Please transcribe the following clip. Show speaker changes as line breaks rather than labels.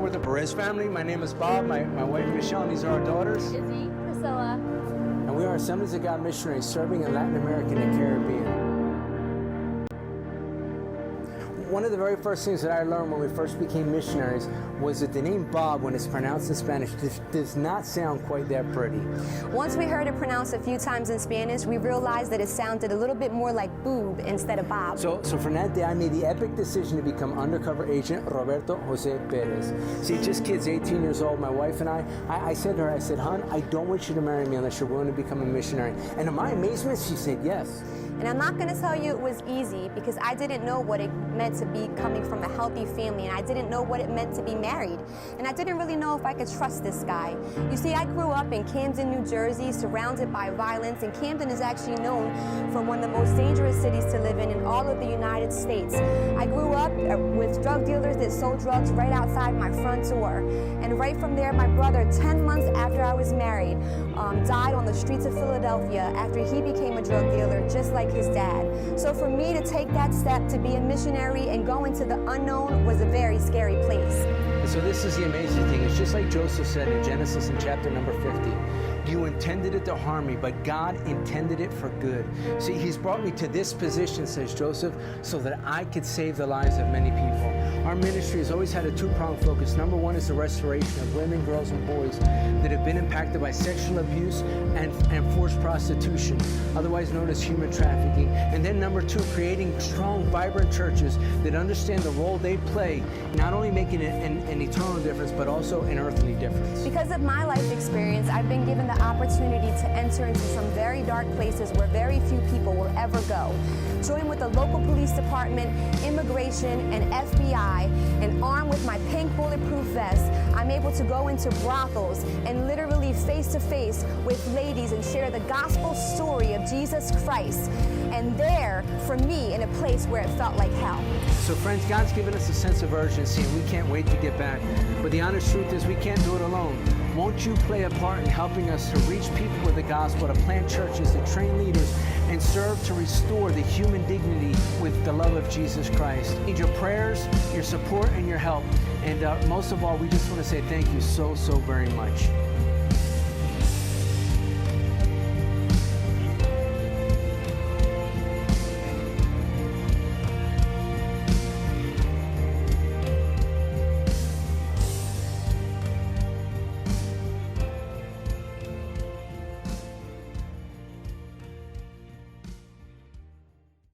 with the Perez family. My name is Bob, my wife Michelle, and these are our daughters.
Izzy, Priscilla.
And we are Assemblies of God missionaries serving in Latin America and the Caribbean. One of the very first things that I learned when we first became missionaries was that the name Bob, when it's pronounced in Spanish, does not sound quite that pretty.
Once we heard it pronounced a few times in Spanish, we realized that it sounded a little bit more like boob instead of Bob.
So from that day, I made the epic decision to become undercover agent Roberto Jose Perez. See, just kids, 18 years old, my wife and I said to her, I said, hon, I don't want you to marry me unless you're willing to become a missionary. And to my amazement, she said yes.
And I'm not going to tell you it was easy because I didn't know what it meant to be coming from a healthy family, and I didn't know what it meant to be married. And I didn't really know if I could trust this guy. You see, I grew up in Camden, New Jersey, surrounded by violence, and Camden is actually known for one of the most dangerous cities to live in all of the United States. I grew up with drug dealers that sold drugs right outside my front door. And right from there, my brother, 10 months after I was married, died on the streets of Philadelphia after he became a drug dealer, just like his dad. So for me to take that step to be a missionary and go into the unknown was a very scary place.
And so this is the amazing thing. It's just like Joseph said in Genesis in chapter number 50. You intended it to harm me, but God intended it for good. See, he's brought me to this position, says Joseph, so that I could save the lives of many people. Our ministry has always had a two-pronged focus. Number one is the restoration of women, girls, and boys that have been impacted by sexual abuse and forced prostitution, otherwise known as human trafficking. And then number two, creating strong, vibrant churches that understand the role they play, not only making an eternal difference, but also an earthly difference.
Because of my life experience, I've been given the opportunity to enter into some very dark places where very few people will ever go. Join with the local police department, immigration, and FBI, and armed with my pink bulletproof vest, I'm able to go into brothels and literally face-to-face with ladies and share the gospel story of Jesus Christ. And there, for me, in a place where it felt like hell.
So friends, God's given us a sense of urgency, and we can't wait to get back. But the honest truth is we can't do it alone. Won't you play a part in helping us to reach people with the gospel, to plant churches, to train leaders, and serve to restore the human dignity with the love of Jesus Christ? We need your prayers, your support, and your help. And most of all, we just want to say thank you so very much.